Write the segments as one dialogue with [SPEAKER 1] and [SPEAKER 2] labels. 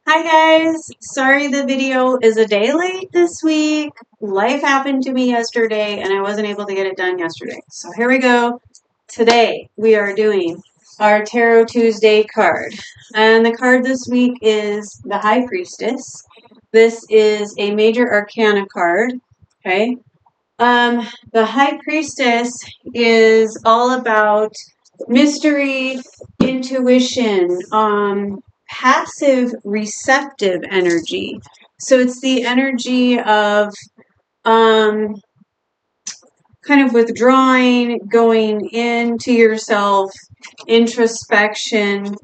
[SPEAKER 1] Hi guys, sorry the video is a day late this week. Life happened to me yesterday and I wasn't able to get it done yesterday. So here we go. Today we are doing our Tarot Tuesday card. And the card this week is the High Priestess. This is a major arcana card. Okay. The High Priestess is all about mystery, intuition, passive receptive energy. So it's the energy of um, kind of withdrawing, going into yourself, introspection,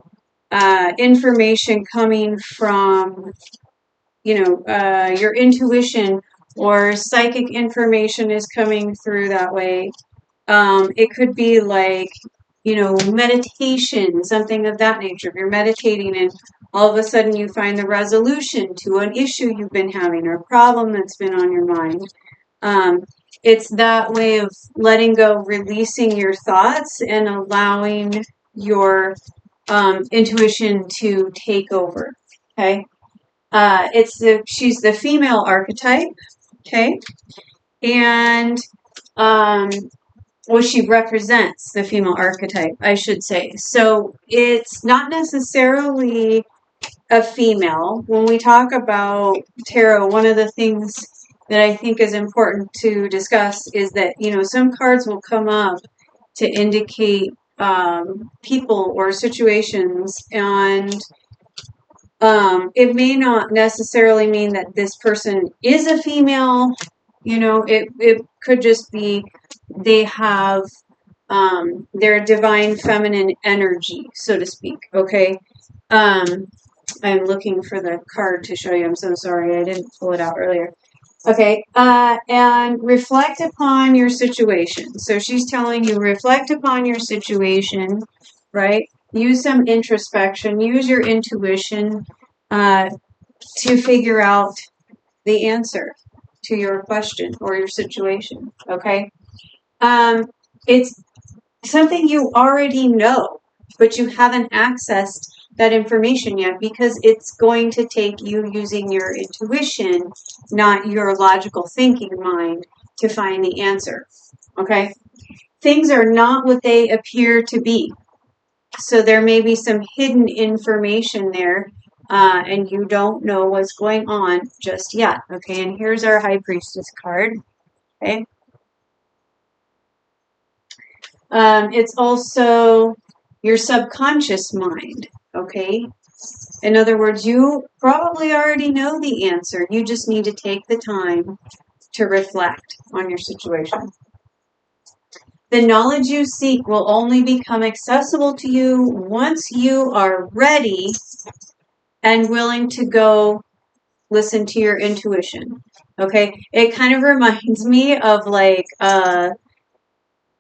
[SPEAKER 1] information coming from your intuition or psychic information is coming through that way. It could be like, meditation, something of that nature. If you're meditating and all of a sudden you find the resolution to an issue you've been having or a problem that's been on your mind. Um, it's that way of letting go, releasing your thoughts and allowing your intuition to take over. Okay. She's the female archetype. Okay. And um, well, she represents the female archetype, I should say. So it's not necessarily a female. When we talk about tarot, one of the things that I think is important to discuss is that, some cards will come up to indicate people or situations, and it may not necessarily mean that this person is a female. It could just be they have their divine feminine energy, so to speak. Okay. I'm looking for the card to show you. I'm so sorry. I didn't pull it out earlier. Okay. And reflect upon your situation. So she's telling you, reflect upon your situation, right? Use some introspection, use your intuition to figure out the answer to your question or your situation. Okay. It's something you already know, but you haven't accessed that information yet because it's going to take you using your intuition, not your logical thinking mind, to find the answer. Okay? Things are not what they appear to be. So there may be some hidden information there, and you don't know what's going on just yet. Okay, and here's our High Priestess card. Okay. It's also your subconscious mind, okay? In other words, you probably already know the answer. You just need to take the time to reflect on your situation. The knowledge you seek will only become accessible to you once you are ready and willing to go listen to your intuition. Okay? It kind of reminds me of like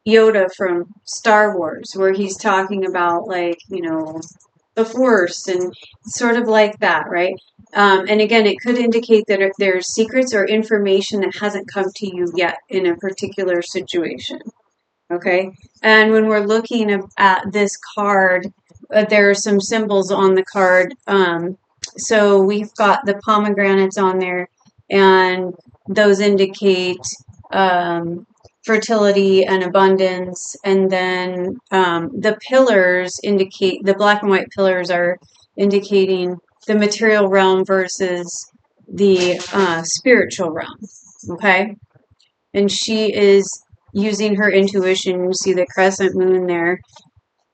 [SPEAKER 1] Yoda from Star Wars, where he's talking about like, the Force and sort of like that, right? And again, it could indicate that if there's secrets or information that hasn't come to you yet in a particular situation. Okay. And when we're looking at this card, there are some symbols on the card. So we've got the pomegranates on there, and those indicate fertility and abundance. And then the pillars indicate, the black and white pillars are indicating the material realm versus the spiritual realm. Okay. And she is using her intuition. You see the crescent moon there.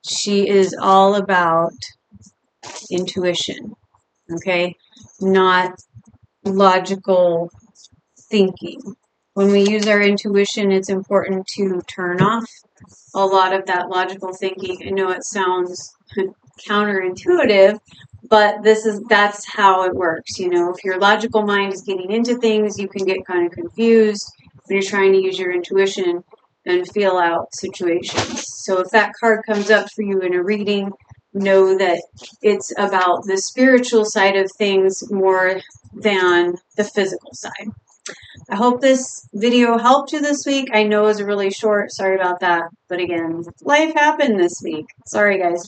[SPEAKER 1] She is all about intuition. Okay. Not logical thinking. When we use our intuition, it's important to turn off a lot of that logical thinking. I know it sounds counterintuitive, but that's how it works. If your logical mind is getting into things, you can get kind of confused when you're trying to use your intuition and feel out situations. So if that card comes up for you in a reading, know that it's about the spiritual side of things more than the physical side. I hope this video helped you this week. I know it was really short. Sorry about that. But again, life happened this week. Sorry, guys.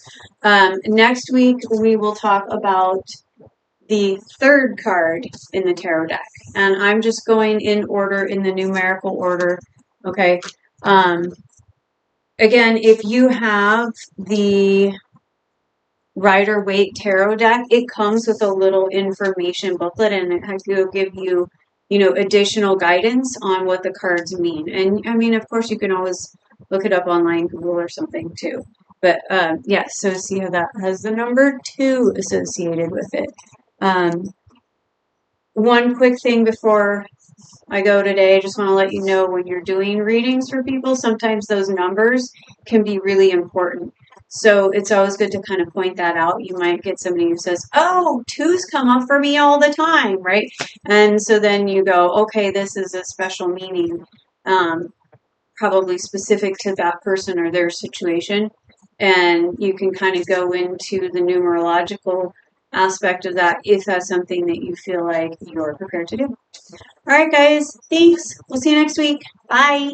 [SPEAKER 1] Next week, we will talk about the third card in the tarot deck. And I'm just going in order, in the numerical order. Okay. Again, if you have the Rider-Waite tarot deck, it comes with a little information booklet, and it will give you, additional guidance on what the cards mean. And I mean, of course, you can always look it up online, Google or something too. But yeah, so see how that has the number 2 associated with it. One quick thing before I go today, I just want to let you know, when you're doing readings for people, sometimes those numbers can be really important. So it's always good to kind of point that out. You might get somebody who says, oh, 2s come up for me all the time, right? And so then you go, okay, this is a special meaning, probably specific to that person or their situation. And you can kind of go into the numerological aspect of that if that's something that you feel like you're prepared to do. All right, guys. Thanks. We'll see you next week. Bye.